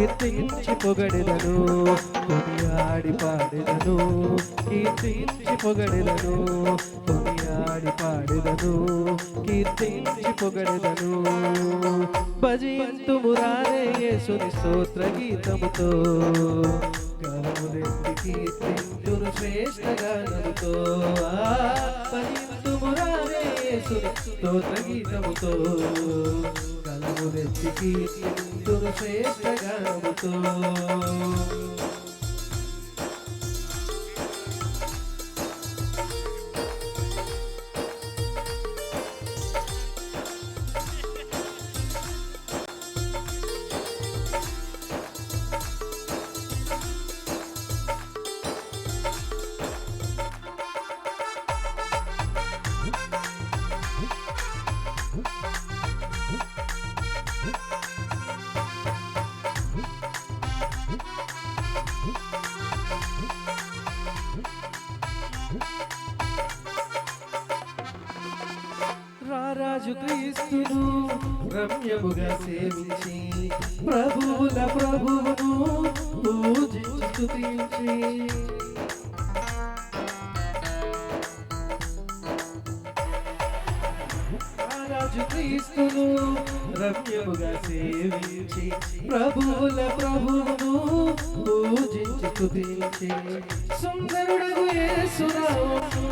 కీర్తించి పొగడెదను, కొనియాడి పాడెదను, కీర్తించి పొగడెదను, కొనియాడి పాడెదను, కీర్తించి పొగడెదను. భజింతుము రారే యేసుని స్తోత్ర గీతముతో, గలములెత్తి కీర్తింతును శ్రేష్ఠ గానముతో. భజింతుము రారే యేసుని స్తోత్ర గీతముతో, గలములెత్తి కీర్తింతును శ్రేష్ఠ గానముతో. రారాజు క్రీస్తును రమ్యముగా సేవించి, ప్రభువుల ప్రభువును పూజించి స్తుతించి, రారాజు క్రీస్తును రమ్యముగా సేవించి, ప్రభువుల ప్రభువును పూజించి స్తుతించి, సుందరుడగు యేసునామము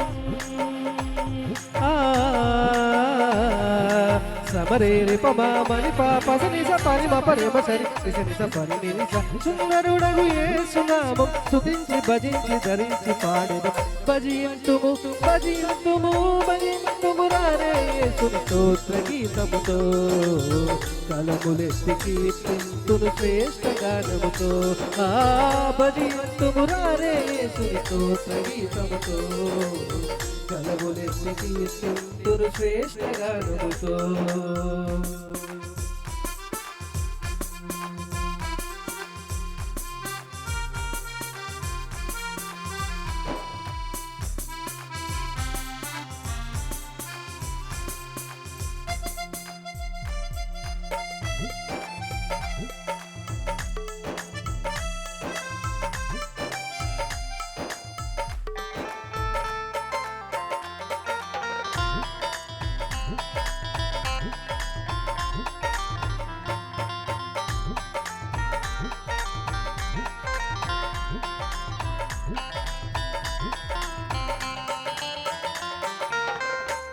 సమరేరి పమామని పాపసని సపని మపరేమ సరి నిసని సపని నిస. సుందరుడగు యేసునామం స్తుతించి భజించి ధరించి పాడెదము, భజింతుము భజింతుము భజింతుము రారే యేసుని స్తోత్ర గీతముతో, కలములెత్తి కీర్తింతును శ్రేష్ఠ గానముతో. భజింతుము రారే యేసుని స్తోత్ర గీతముతో, కలములెత్తి కీర్తింతును శ్రేష్ఠ గానముతో.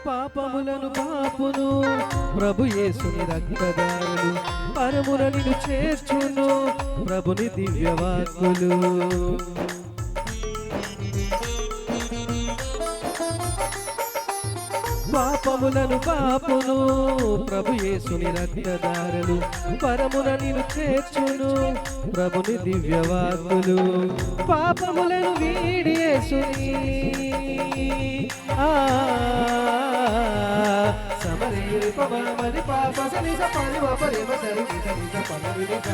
పాపములను పాపును ప్రభు యేసుని రక్తదారులు, పరమున నిన్ను చేర్చును ప్రభుని దివ్యవాక్కులు. పాపములను పాపును ప్రభు యేసుని రక్తదారులు, పరమున నిన్ను చేర్చును ప్రభుని దివ్యవాక్కులు. పాపములను వీడి యేసుని సమరేరి పమామని పాపసని సపని మపరేమ సరి నిసని సపని నిస.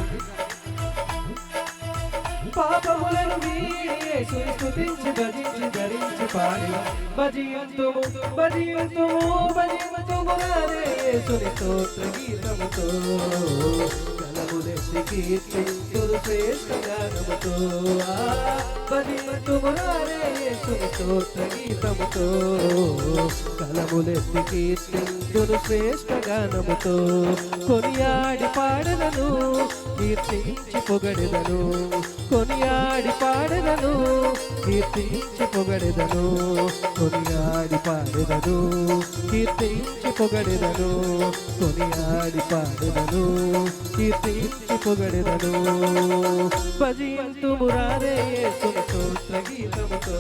పాపములను వీడి యేసుని స్తుతించి భజించి ధరించి పాడెదము, భజింతుము భజింతుము భజింతుము రారే యేసుని స్తోత్ర గీతముతో, కలములెత్తి కీర్తింతును శ్రేష్ఠ గానముతో. భజింతుము రారే యేసుని స్తోత్ర గీతముతో, కలములెత్తి కీర్తింతును శ్రేష్ఠ గానముతో. కొనియాడి పాడెదను, కీర్తించి పొగడెదను, కొనియాడి పాడెదను, కీర్తించి పొగడెదను, కొనియాడి పాడెదను, కీర్తించి పొగడెదను, కొనియాడి పాడెదను, కీర్తించి పొగడెదను. భజింతుము రారే యేసుని స్తోత్ర గీతముతో,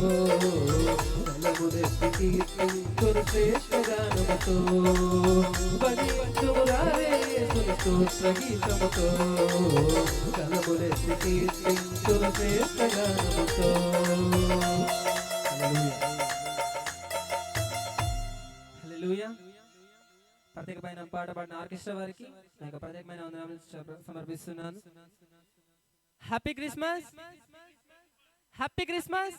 కలములెత్తి కీర్తింతును శ్రేష్ఠ గానముతో. భజింతుము రారే యేసుని స్తోత్ర గీతముతో, కలములెత్తి కీర్తింతును శ్రేష్ఠ గానముతో. హల్లెలూయా. ప్రత్యేకమైన పాట పాడిన ఆర్కెస్ట్రా వారికి నాకు ప్రత్యేకమైన వందనాలు సమర్పిస్తున్నాను. Happy Christmas, happy Christmas.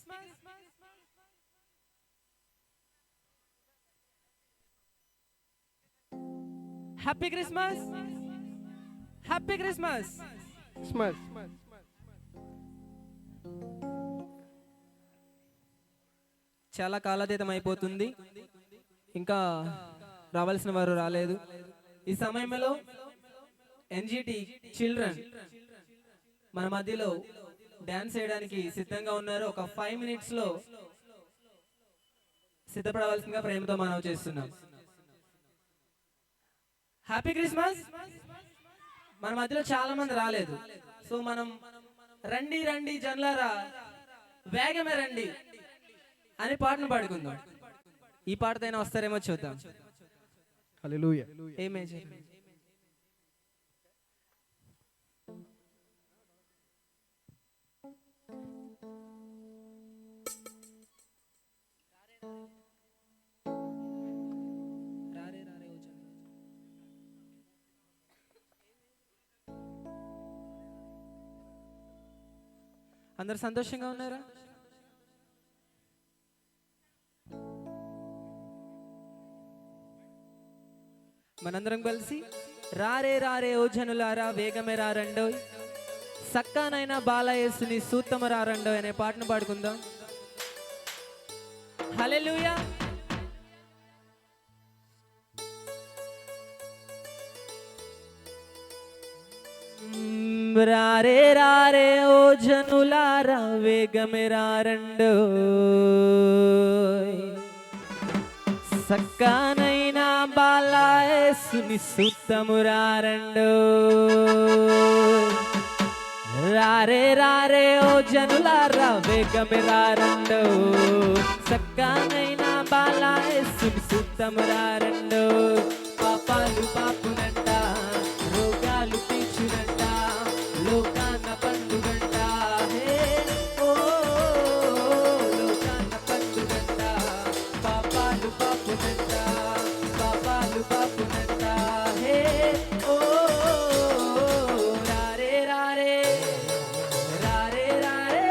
Happy Christmas, happy Christmas. Smile. చాలా కాలాతీతం అయిపోతుంది, ఇంకా రావాల్సిన వారు రాలేదు. ఈ సమయంలో ఎన్జిటి చిల్డ్రన్ మన మధ్యలో డాన్స్ చేయడానికి సిద్ధంగా ఉన్నారు. ఒక 5 minutes లో సిద్ధపడవలసిందిగా ప్రేమతో మనవి చేస్తున్నాం. Happy Christmas. మన మధ్యలో చాలా మంది రాలేదు, సో మనం రండి రండి జన్లారా వేగమే రండి అని పాటను పాడుకుందాం. ఈ పాటతోనే వస్తారేమో చూద్దాం. హల్లెలూయా. ఏమే అందరు సంతోషంగా ఉన్నారా? మనందరం కలిసి రారే రారే ఓ జనులారా వేగమే రారండోయ్, సక్కానైనా బాలయేసుని సూత్తము రారండోయ్ అనే పాటను పాడుకుందాం. హల్లెలూయా. రారే రారే ఓ జనులారా వేగమే రారండోయ్, సక్కానైనా బాలయేసుని సూత్తము రారండోయ్. రారే రారే ఓ జనులారా వేగమే రారండోయ్, సక్కానైనా బాలయేసుని సూత్తము రారండోయ్. పాపాలు పాపునంట, రోగాలు తీర్చునంట, లోకాన పండుగంట. హే ఓ లోకాన పండుగంట. పాపాలు పాపునంట, పాపాలు పాపునంట. హే ఓ రారే రారే రారే రారే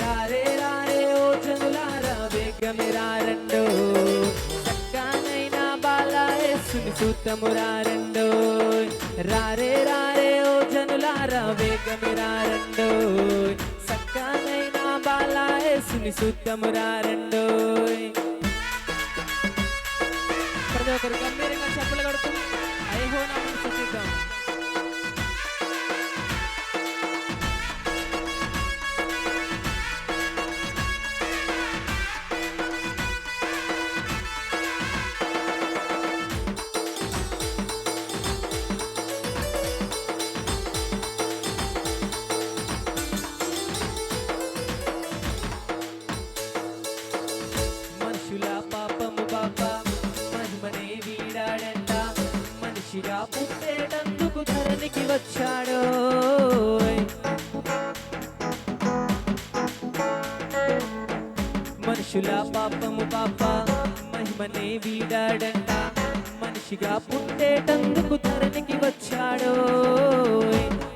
రారే రారే ఓ జనులారా వేగమే రారండో, సక్కానైనా బాలయేసుని సూత్తము రారండో. రారే రారే ఓ జనులారా వేగమే రారండో, సక్కానైనా బాలయేసుని సూత్తము రారండో. ప్రతి ఒక్కరు గంభీరంగా చెప్పులు కొడుతూ ఐహోనామం స్తుతిద్దాం. మనుషుల పాపము బాబా మహిమనే వీడాడంట, మనిషిగా పుట్టేటందుకు ధరణికి వచ్చాడో. మనుషుల పాపము బాబా మహిమనే వీడాడంట, మనిషిగా పుట్టేటందుకు ధరణికి వచ్చాడో.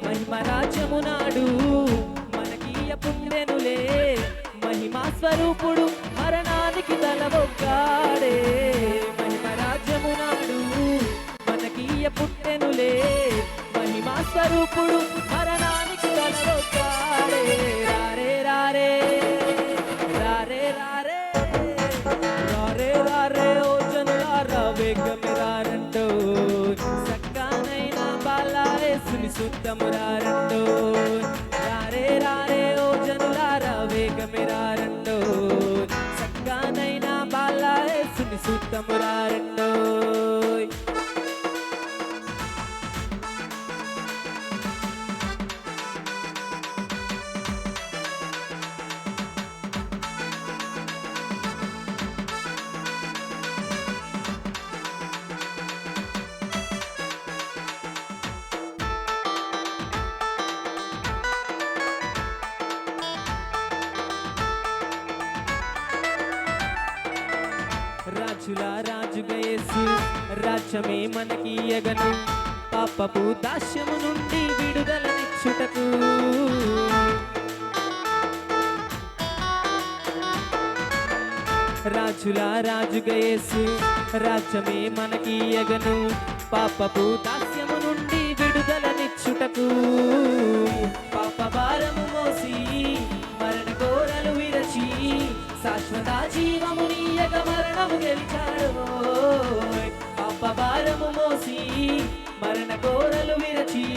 మహిమ రాజ్యము నాడు మనకీయ పుణ్యనులే, మహిమా స్వరూపుడు మరణానికి తలవొక్కాడే. మహిమ రాజ్యము నాడు మనకీయ పుట్టెనులే, మహిమా స్వరూపుడు మరణానికి తలవొక్కాడే. రారే రారే రారే రారే రారే రారే ఓ జనులారా వేగమే రారండో, సక్కానైనా బాలయేసుని సూత్తము రారండో. రారే రారే ఓ జనులారా వేగమే రారండో, సక్కానైనా బాలయేసుని సూత్తము రారండో. రాజుల రాజుగా యేసు రాజ్యమే మనకీయగను, పాపపు దాస్యము నుండి విడుదలనిచ్చుటకు. రాజుల రాజుగా యేసు రాజ్యమే మనకీయగను, పాపపు దాస్యము నుండి విడుదలనిచ్చుటకు. రక్షుటకు పాప భారము మోసి మరణ కోరలు విరచి శాశ్వత జీవము నీయక మరణము గెలిచాడు పాప భారము మోసి మరణ కోరలు విరచి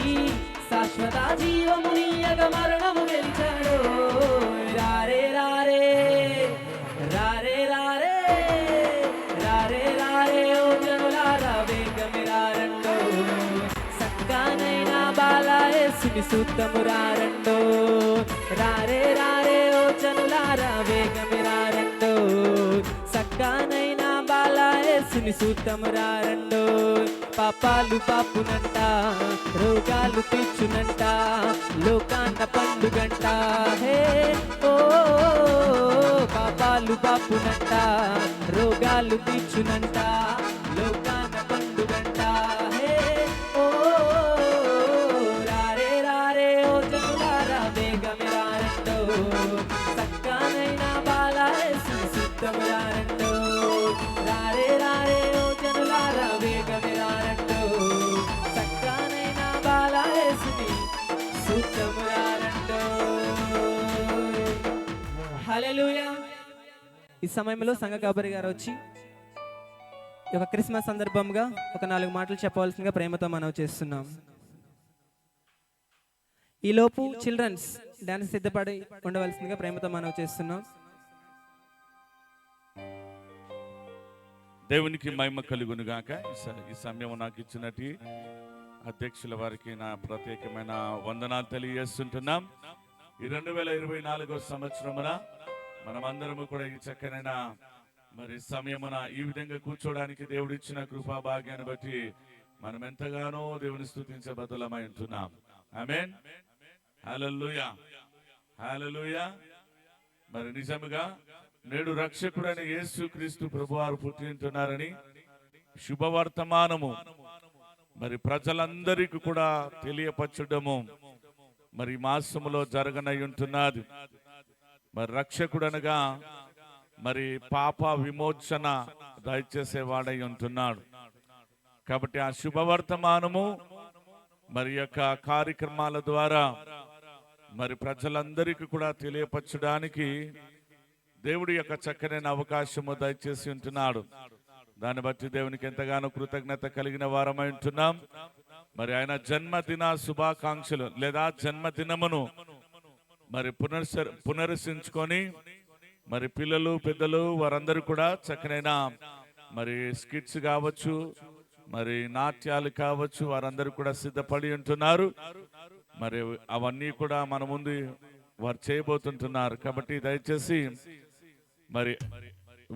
శాశ్వత జీవము నీయక మరణము గెలిచాడు రారే రారే రారే రారే రారే రారే ఓ జనులారా వేగమిరారండో సక్కానైనా బాలాయేసుని సూత్తము రారండో రారే రారే ఓ జనులారా వేగమిరారండో సక్కానైనా బాలాయేసుని సూత్తము రారండో పాపాలు పాపునంట రోగాలు తెచ్చునంట లోకాన్న పండుగంట హే ఓ పాపాలు పాపునంట రోగాలు తెచ్చునంట లోకాన్న పండుగంట హే ఓ రారే రారే ఓ జనులారా వేగమే రారండో సక్కానైనా బాలాయేసుని సూత్తము రారండో రారే రారే ఓ జనులారా వేగమే రారండో సక్కానైనా బాలాయేసుని సూత్తము రారండో హల్లెలూయా. ఈ సమయంలో సంఘ కాపరి గారు వచ్చి ఈ యొక్క క్రిస్మస్ సందర్భంగా ఒక 4 మాటలు చెప్పవలసిందిగా ప్రేమతో మనవి చేస్తున్నాం. ఈలోపు చిల్డ్రన్స్ డాన్స్ సిద్ధపడి ఉండవలసిందిగా ప్రేమతో మనవి చేస్తున్నాం. దేవునికి మహిమ కలుగును గాక. ఈ సమయం నాకు ఇచ్చినట్టు అధ్యక్షుల వారికి నా ప్రత్యేకమైన వందనాలు తెలియజేస్తుంటున్నాం. ఈ 2024 సంవత్సరమున మనమందరము కూడా ఈ చక్కనైన మరి సమయమున ఈ విధంగా కూర్చోడానికి దేవుడు ఇచ్చిన కృపా భాగ్యాన్ని బట్టి మనం ఎంతగానో దేవుని స్తుతించే బదులమై ఉంటున్నాం. ఆమేన్. హల్లెలూయా హల్లెలూయా. మరి నిజముగా నేడు రక్షకుడైన యేసుక్రీస్తు ప్రభువారు పుట్టింటున్నారని శుభవర్తమానము మరి ప్రజలందరికీ కూడా తెలియపరచడము మరి మాసములో జరగనై ఉంటున్నది. మరి రక్షకుడనగా మరి పాప విమోచన దయచేసేవాడై ఉంటున్నాడు. కాబట్టి ఆ శుభవర్తమానము మరి యొక్క కార్యక్రమాల ద్వారా మరి ప్రజలందరికీ కూడా తెలియపరచడానికి దేవుడి యొక్క చక్కనైన అవకాశము దయచేసి ఉంటున్నాడు. దాన్ని బట్టి దేవునికి ఎంతగానో కృతజ్ఞత కలిగిన వారమై ఉంటున్నాం. మరి ఆయన జన్మదిన శుభాకాంక్షలు లేదా జన్మదినమును మరి పునరుసించుకొని మరి పిల్లలు పెద్దలు వారందరూ కూడా చక్కనైన మరి స్కిట్స్ కావచ్చు మరి నాట్యాలు కావచ్చు వారందరూ కూడా సిద్ధపడి ఉంటున్నారు. మరి అవన్నీ కూడా మన ముందు వారు చేయబోతుంటున్నారు. కాబట్టి దయచేసి మరి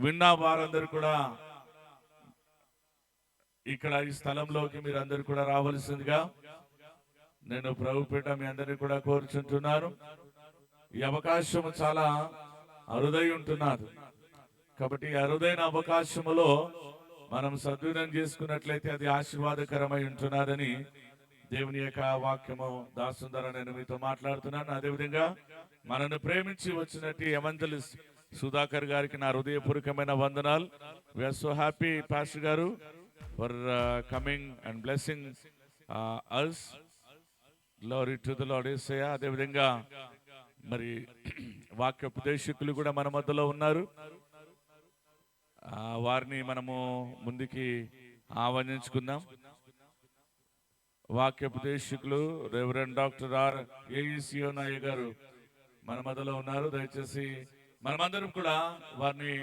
విన్న వారందరూ కూడా ఇక్కడ ఈ స్థలంలోకి మీరు అందరు కూడా రావాల్సిందిగా నేను ప్రభుపేట మీ అందరినీ కూడా కోరుచుంటున్నాను. ఈ అవకాశం చాలా అరుదై ఉంటున్నారు. కాబట్టి అరుదైన అవకాశములో మనం సద్వినియోగం చేసుకున్నట్లయితే అది ఆశీర్వాదకరమై ఉంటున్నారని దేవుని యొక్క వాక్యము దాసుందర నేను మీతో మాట్లాడుతున్నాను. అదేవిధంగా మనను ప్రేమించి వచ్చినట్టు ఎవంజలిస్ట్ సుధాకర్ గారికి నా హృదయపూర్వకమైన వందనాలు. వీఆర్ సో హ్యాపీ పాస్టర్ గారు for coming and blessing us. Glory to the Lord Yesayya. అదేవిధంగా మరి వాక్యోపదేశకులు కూడా మన మధ్యలో ఉన్నారు. వారిని మనము ముందుకి ఆహ్వానించుకుందాం. వాక్యోపదేశకులు రెవరెండ్ డాక్టర్ ఆర్ ఏఈసిఓ నాయ గారు మన మధ్యలో ఉన్నారు. దయచేసి మనమందరం కూడా వారిని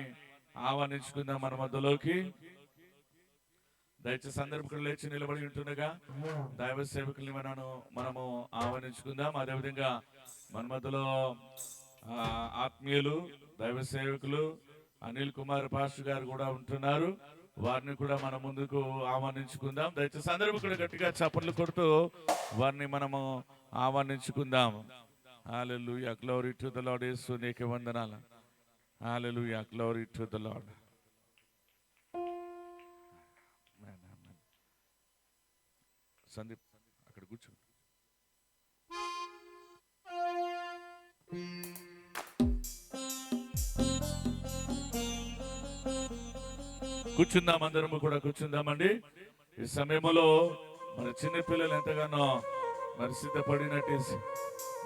ఆహ్వానించుకుందాం మన మధ్యలోకి. దయచేసి అందరం కూడా లేచి నిలబడి ఉంటుండగా దైవ సేవకుల్ని మనము ఆహ్వానించుకుందాం. అదేవిధంగా మన మధ్యలో ఆత్మీయులు దైవ సేవకులు అనిల్ కుమార్ పాస్టర్ గారు కూడా ఉంటున్నారు. వారిని కూడా మనం ముందుకు ఆహ్వానించుకుందాం. దయచేసి అందరూ కూడా గట్టిగా చప్పట్లు కొడుతూ వారిని మనము ఆహ్వానించుకుందాం. Hallelujah, glory to the Lord. Yesu నీకే వందనాలు. Hallelujah, glory to the Lord. Sandeep అక్కడ కూర్చో. కూర్చుందాం, అందరము కూడా కూర్చుందామండి. ఈ సమయంలో మన చిన్న పిల్లలు ఎంతగానో మరి సిద్ధపడినట్టు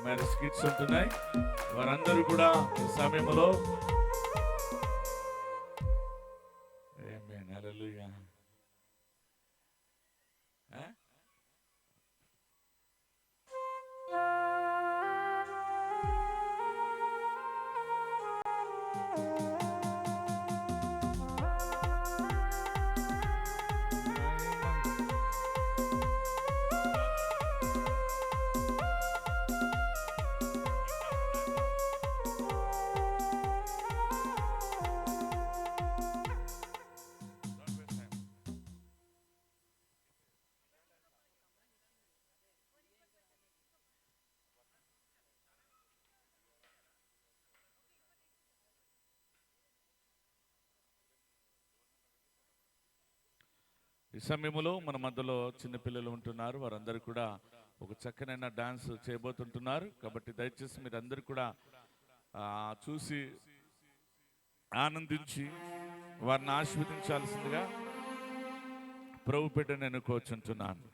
మరి స్కిట్స్ ఉంటున్నాయి. వారందరూ కూడా ఈ సమయంలో హల్లెలూయా. ఈ సమయంలో మన మధ్యలో చిన్నపిల్లలు ఉంటున్నారు. వారందరూ కూడా ఒక చక్కనైన డాన్స్ చేయబోతుంటున్నారు. కాబట్టి దయచేసి మీరు అందరూ కూడా చూసి ఆనందించి వారిని ఆశీర్వదించాల్సిందిగా ప్రభు పేట నేను కోరుచుంటున్నాను.